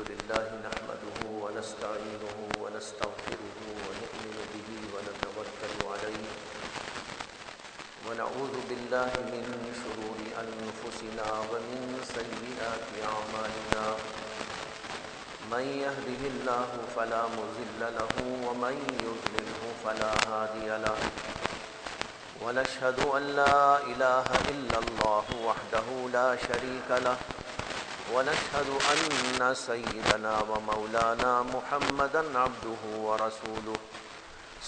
لله نحمده ونستعينه ونستغفره ونؤمن به ونتوكل عليه ونعوذ بالله من شرور أنفسنا ومن سيئات أعمالنا من يهده الله فلا مضل له ومن يضلله فلا هادي له ونشهد أن لا إله إلا الله وحده لا شريك له ونشهد أن سيدنا ومولانا محمدا عبده ورسوله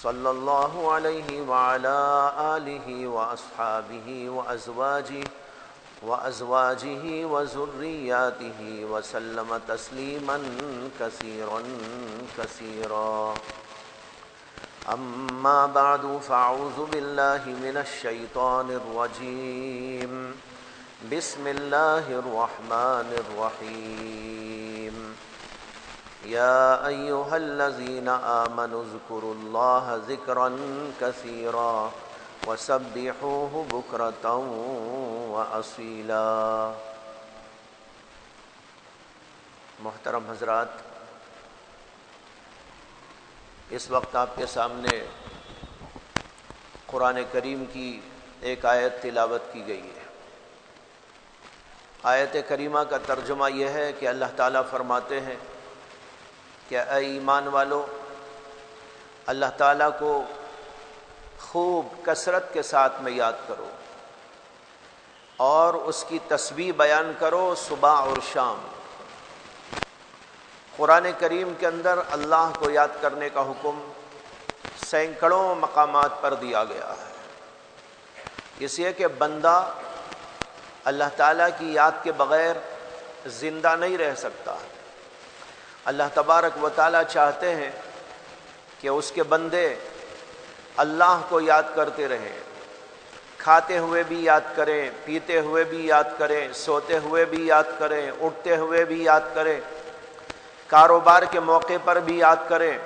صلى الله عليه وعلى آله وأصحابه وأزواجه وذرياته وسلم تسليما كثيرا كثيرا. أما بعد فأعوذ بالله من الشيطان الرجيم. بسم الله الرحمن الرحيم. يا أيها الذين آمنوا اذكروا الله ذكرا كثيرا وسبحوه بكرة وأصيلا. محترم حضرات، اس وقت آپ کے سامنے قرآن کریم کی ایک آیت تلاوت کی گئی ہے. آیت کریمہ کا ترجمہ یہ ہے کہ اللہ تعالیٰ فرماتے ہیں کہ اے ایمان والو، اللہ تعالیٰ کو خوب کثرت کے ساتھ میں یاد کرو اور اس کی تسبیح بیان کرو صبح اور شام. قرآن کریم کے اندر اللہ کو یاد کرنے کا حکم سینکڑوں مقامات پر دیا گیا ہے، اس لیے کہ بندہ اللہ تعالیٰ کی یاد کے بغیر زندہ نہیں رہ سکتا. اللہ تبارک و تعالیٰ چاہتے ہیں کہ اس کے بندے اللہ کو یاد کرتے رہیں، کھاتے ہوئے بھی یاد کریں، پیتے ہوئے بھی یاد کریں، سوتے ہوئے بھی یاد کریں، اٹھتے ہوئے بھی یاد کریں، کاروبار کے موقع پر بھی یاد کریں،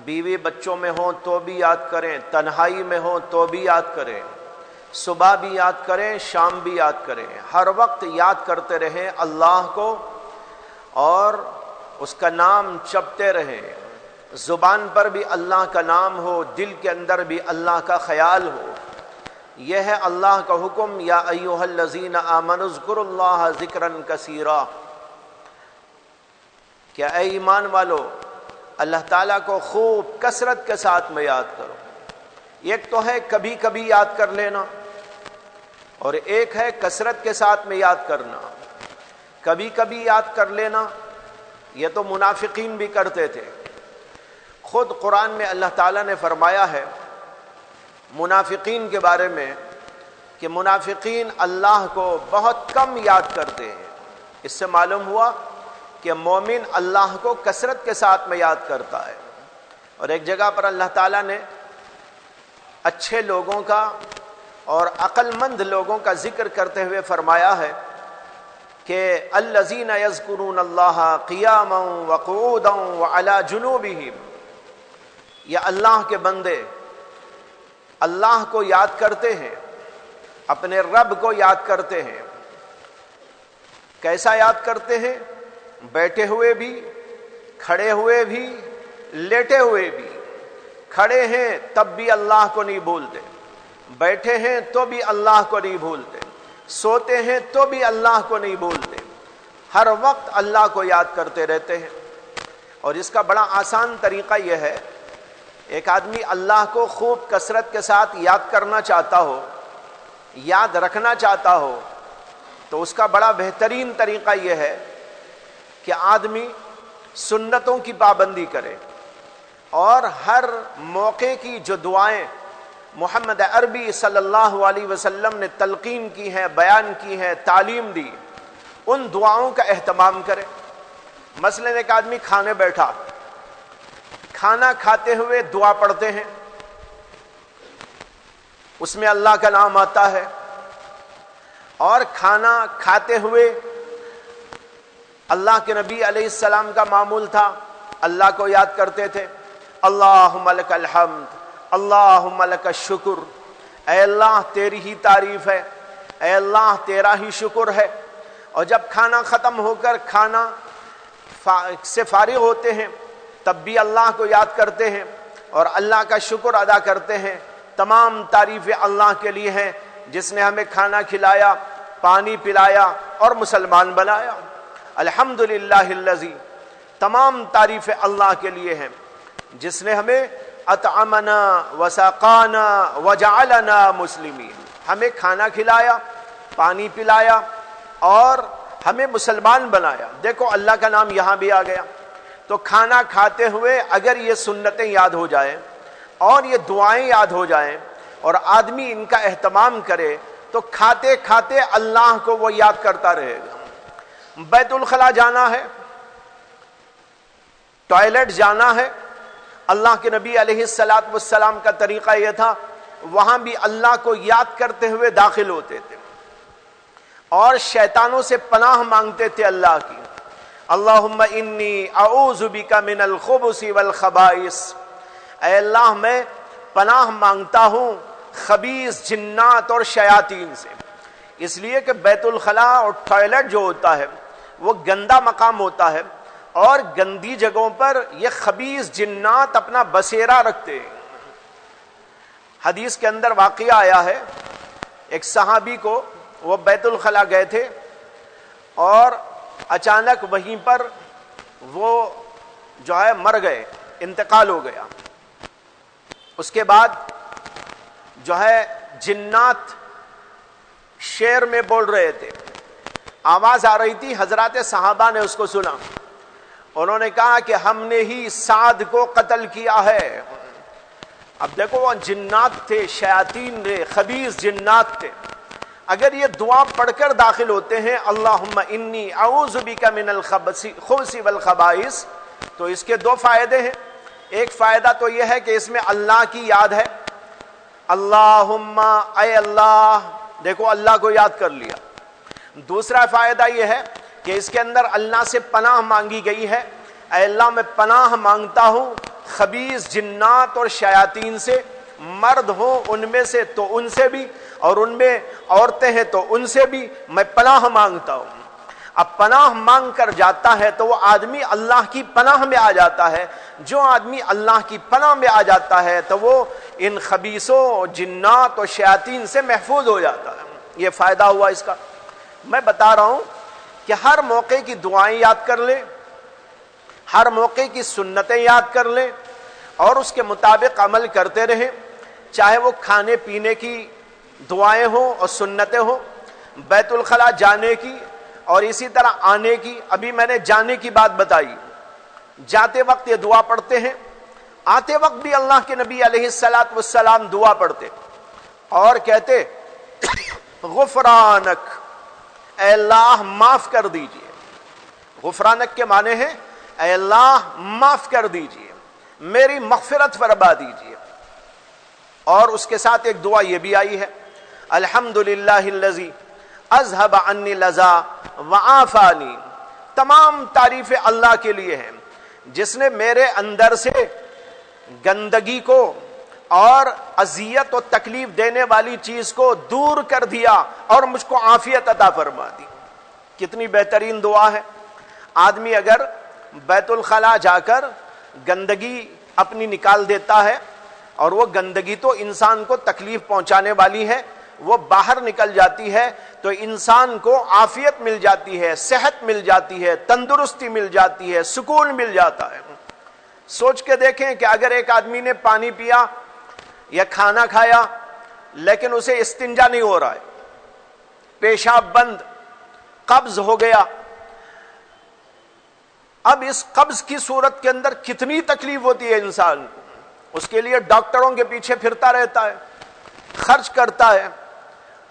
بیوی بچوں میں ہوں تو بھی یاد کریں، تنہائی میں ہوں تو بھی یاد کریں، صبح بھی یاد کریں، شام بھی یاد کریں. ہر وقت یاد کرتے رہیں اللہ کو اور اس کا نام جپتے رہیں. زبان پر بھی اللہ کا نام ہو، دل کے اندر بھی اللہ کا خیال ہو. یہ ہے اللہ کا حکم، یا ایھا الذین آمنوا اذکروا اللہ ذکرا کثیرا، کہ اے ایمان والو اللہ تعالیٰ کو خوب کثرت کے ساتھ میں یاد کرو. ایک تو ہے کبھی کبھی یاد کر لینا اور ایک ہے کثرت کے ساتھ میں یاد کرنا. کبھی کبھی یاد کر لینا یہ تو منافقین بھی کرتے تھے. خود قرآن میں اللہ تعالیٰ نے فرمایا ہے منافقین کے بارے میں کہ منافقین اللہ کو بہت کم یاد کرتے ہیں. اس سے معلوم ہوا کہ مومن اللہ کو کثرت کے ساتھ میں یاد کرتا ہے. اور ایک جگہ پر اللہ تعالیٰ نے اچھے لوگوں کا اور عقل مند لوگوں کا ذکر کرتے ہوئے فرمایا ہے کہ الذین یذکرون اللہ قیاما وقعودا وعلی جنوبہم، یہ اللہ کے بندے اللہ کو یاد کرتے ہیں، اپنے رب کو یاد کرتے ہیں. کیسا یاد کرتے ہیں؟ بیٹھے ہوئے بھی، کھڑے ہوئے بھی، لیٹے ہوئے بھی. کھڑے ہیں تب بھی اللہ کو نہیں بھولتے، بیٹھے ہیں تو بھی اللہ کو نہیں بھولتے، سوتے ہیں تو بھی اللہ کو نہیں بھولتے. ہر وقت اللہ کو یاد کرتے رہتے ہیں. اور اس کا بڑا آسان طریقہ یہ ہے، ایک آدمی اللہ کو خوب کثرت کے ساتھ یاد کرنا چاہتا ہو، یاد رکھنا چاہتا ہو، تو اس کا بڑا بہترین طریقہ یہ ہے کہ آدمی سنتوں کی پابندی کرے اور ہر موقع کی جو دعائیں محمد عربی صلی اللہ علیہ وسلم نے تلقین کی ہیں، بیان کی ہیں، تعلیم دی، ان دعاؤں کا اہتمام کرے. مثلا ایک آدمی کھانے بیٹھا، کھانا کھاتے ہوئے دعا پڑھتے ہیں، اس میں اللہ کا نام آتا ہے. اور کھانا کھاتے ہوئے اللہ کے نبی علیہ السلام کا معمول تھا، اللہ کو یاد کرتے تھے. اللہم لک الحمد، اللہم لک الشکر، اے اللہ تیری ہی تعریف ہے، اے اللہ تیرا ہی شکر ہے. اور جب کھانا ختم ہو کر کھانا سے فارغ ہوتے ہیں تب بھی اللہ کو یاد کرتے ہیں اور اللہ کا شکر ادا کرتے ہیں۔ تمام تعریفیں اللہ کے لیے ہیں جس نے ہمیں کھانا کھلایا، پانی پلایا اور مسلمان بنایا۔ الحمدللہ الذی، تمام تعریفیں اللہ کے لیے ہیں جس نے ہمیں اطعمنا وسقانا وجعلنا مسلمین، ہمیں کھانا کھلایا، پانی پلایا اور ہمیں مسلمان بنایا۔ دیکھو اللہ کا نام یہاں بھی آ گیا، تو کھانا کھاتے ہوئے اگر یہ سنتیں یاد ہو جائیں اور یہ دعائیں یاد ہو جائیں اور آدمی ان کا اہتمام کرے تو کھاتے کھاتے اللہ کو وہ یاد کرتا رہے گا۔ بیت الخلا جانا ہے، ٹوائلٹ جانا ہے، اللہ کے نبی علیہ الصلاۃ والسلام کا طریقہ یہ تھا، وہاں بھی اللہ کو یاد کرتے ہوئے داخل ہوتے تھے اور شیطانوں سے پناہ مانگتے تھے اللہ کی۔ اللہم انی اعوذ بک من الخبث والخبائث، اے اللہ میں پناہ مانگتا ہوں خبیث جنات اور شیاطین سے، اس لیے کہ بیت الخلا اور ٹوائلٹ جو ہوتا ہے وہ گندا مقام ہوتا ہے اور گندی جگہوں پر یہ خبیث جنات اپنا بسیرا رکھتے ہیں۔ حدیث کے اندر واقعہ آیا ہے، ایک صحابی کو وہ بیت الخلا گئے تھے اور اچانک وہیں پر وہ جو ہے مر گئے، انتقال ہو گیا۔ اس کے بعد جو ہے جنات شعر میں بول رہے تھے، آواز آ رہی تھی، حضرات صحابہ نے اس کو سنا، انہوں نے کہا کہ ہم نے ہی سعد کو قتل کیا ہے۔ اب دیکھو وہ جنات تھے، شیاطین تھے، خبیث جنات تھے، اگر یہ دعا پڑھ کر داخل ہوتے ہیں اللہم انی اعوذ بک من الخبث والخبائث، تو اس کے دو فائدے ہیں۔ ایک فائدہ تو یہ ہے کہ اس میں اللہ کی یاد ہے، اللہم اے اللہ، دیکھو اللہ کو یاد کر لیا۔ دوسرا فائدہ یہ ہے کہ اس کے اندر اللہ سے پناہ مانگی گئی ہے، اے اللہ میں پناہ مانگتا ہوں خبیث جنات اور شیاطین سے، مرد ہوں ان میں سے تو ان سے بھی اور ان میں عورتیں ہیں تو ان سے بھی میں پناہ مانگتا ہوں۔ اب پناہ مانگ کر جاتا ہے تو وہ آدمی اللہ کی پناہ میں آ جاتا ہے، جو آدمی اللہ کی پناہ میں آ جاتا ہے تو وہ ان خبیثوں جنات اور شیاطین سے محفوظ ہو جاتا ہے۔ یہ فائدہ ہوا اس کا۔ میں بتا رہا ہوں کہ ہر موقع کی دعائیں یاد کر لیں، ہر موقع کی سنتیں یاد کر لیں اور اس کے مطابق عمل کرتے رہیں، چاہے وہ کھانے پینے کی دعائیں ہوں اور سنتیں ہوں، بیت الخلا جانے کی اور اسی طرح آنے کی۔ ابھی میں نے جانے کی بات بتائی، جاتے وقت یہ دعا پڑھتے ہیں، آتے وقت بھی اللہ کے نبی علیہ الصلاۃ والسلام دعا پڑھتے اور کہتے غفرانک، اے اللہ معاف کر دیجئے۔ غفرانک کے معنی ہے اے اللہ معاف کر دیجئے، میری مغفرت فرما دیجئے۔ اور اس کے ساتھ ایک دعا یہ بھی آئی ہے، الحمدللہ الذی اذهب عنی العزا وعافانی، تمام تعریفیں اللہ کے لیے ہیں جس نے میرے اندر سے گندگی کو اور اذیت و تکلیف دینے والی چیز کو دور کر دیا اور مجھ کو عافیت عطا فرما دی۔ کتنی بہترین دعا ہے۔ آدمی اگر بیت الخلا جا کر گندگی اپنی نکال دیتا ہے اور وہ گندگی تو انسان کو تکلیف پہنچانے والی ہے، وہ باہر نکل جاتی ہے تو انسان کو عافیت مل جاتی ہے، صحت مل جاتی ہے، تندرستی مل جاتی ہے، سکون مل جاتا ہے۔ سوچ کے دیکھیں کہ اگر ایک آدمی نے پانی پیا یا کھانا کھایا لیکن اسے استنجا نہیں ہو رہا ہے، پیشاب بند، قبض ہو گیا، اب اس قبض کی صورت کے اندر کتنی تکلیف ہوتی ہے انسان کو، اس کے لیے ڈاکٹروں کے پیچھے پھرتا رہتا ہے، خرچ کرتا ہے،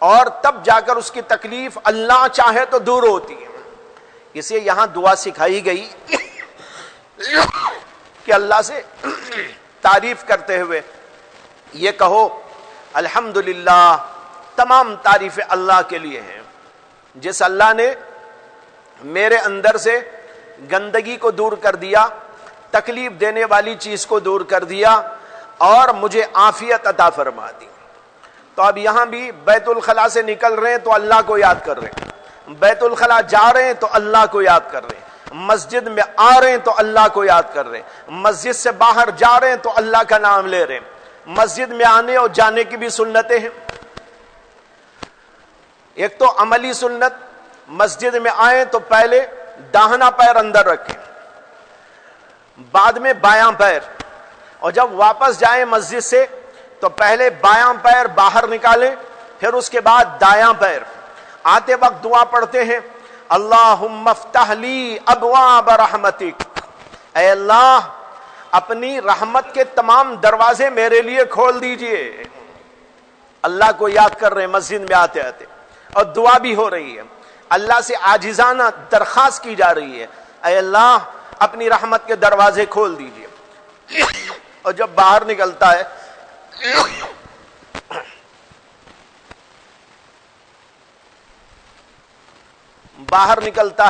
اور تب جا کر اس کی تکلیف اللہ چاہے تو دور ہوتی ہے۔ اسے یہاں دعا سکھائی گئی کہ اللہ سے تعریف کرتے ہوئے یہ کہو الحمدللہ، تمام تعریفیں اللہ کے لیے ہیں جس اللہ نے میرے اندر سے گندگی کو دور کر دیا، تکلیف دینے والی چیز کو دور کر دیا اور مجھے عافیت عطا فرما دی۔ تو اب یہاں بھی بیت الخلا سے نکل رہے ہیں تو اللہ کو یاد کر رہے ہیں، بیت الخلا جا رہے ہیں تو اللہ کو یاد کر رہے ہیں، مسجد میں آ رہے ہیں تو اللہ کو یاد کر رہے ہیں، مسجد سے باہر جا رہے ہیں تو اللہ کا نام لے رہے ہیں۔ مسجد میں آنے اور جانے کی بھی سنتیں ہیں۔ ایک تو عملی سنت، مسجد میں آئیں تو پہلے داہنا پیر اندر رکھیں، بعد میں بایاں پیر، اور جب واپس جائیں مسجد سے تو پہلے بایاں پیر باہر نکالیں، پھر اس کے بعد دایاں پیر۔ آتے وقت دعا پڑھتے ہیں اللہم افتح لی ابواب رحمتک، اے اللہ اپنی رحمت کے تمام دروازے میرے لیے کھول دیجئے۔ اللہ کو یاد کر رہے ہیں مسجد میں آتے آتے، اور دعا بھی ہو رہی ہے، اللہ سے عاجزانہ درخواست کی جا رہی ہے اے اللہ اپنی رحمت کے دروازے کھول دیجئے۔ اور جب باہر نکلتا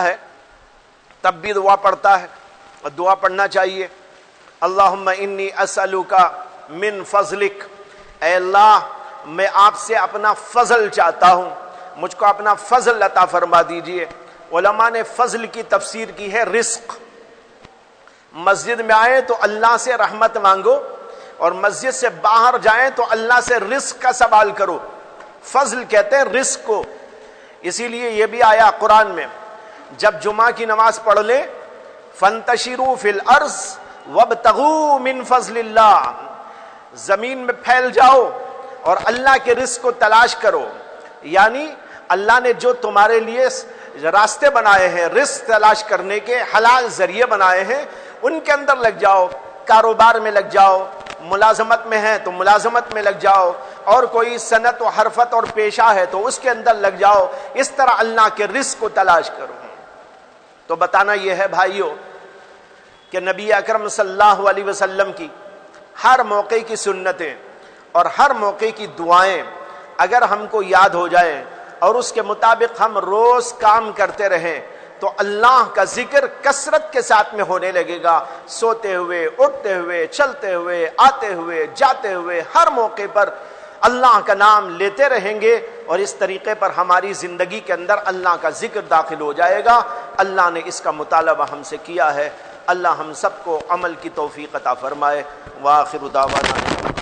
ہے تب بھی دعا پڑھتا ہے، اور دعا پڑھنا چاہیے۔ اللہم انی اسألک من فضلک، اے اللہ میں آپ سے اپنا فضل چاہتا ہوں، مجھ کو اپنا فضل عطا فرما دیجئے۔ علماء نے فضل کی تفسیر کی ہے رزق۔ مسجد میں آئیں تو اللہ سے رحمت مانگو، اور مسجد سے باہر جائیں تو اللہ سے رزق کا سوال کرو۔ فضل کہتے ہیں رزق کو، اسی لیے یہ بھی آیا قرآن میں، جب جمعہ کی نماز پڑھ لیں فانتشروا فی الارض وابتغوا من فضل اللہ، زمین میں پھیل جاؤ اور اللہ کے رزق کو تلاش کرو، یعنی اللہ نے جو تمہارے لیے راستے بنائے ہیں رزق تلاش کرنے کے، حلال ذریعے بنائے ہیں، ان کے اندر لگ جاؤ، کاروبار میں لگ جاؤ، ملازمت میں ہے تو ملازمت میں لگ جاؤ، اور کوئی صنعت و حرفت اور پیشہ ہے تو اس کے اندر لگ جاؤ، اس طرح اللہ کے رزق کو تلاش کرو۔ تو بتانا یہ ہے بھائیو کہ نبی اکرم صلی اللہ علیہ وسلم کی ہر موقع کی سنتیں اور ہر موقع کی دعائیں اگر ہم کو یاد ہو جائیں اور اس کے مطابق ہم روز کام کرتے رہیں تو اللہ کا ذکر کثرت کے ساتھ میں ہونے لگے گا۔ سوتے ہوئے، اٹھتے ہوئے، چلتے ہوئے، آتے ہوئے، جاتے ہوئے، ہر موقع پر اللہ کا نام لیتے رہیں گے، اور اس طریقے پر ہماری زندگی کے اندر اللہ کا ذکر داخل ہو جائے گا۔ اللہ نے اس کا مطالبہ ہم سے کیا ہے، اللہ ہم سب کو عمل کی توفیق عطا فرمائے۔ وآخر دعوانا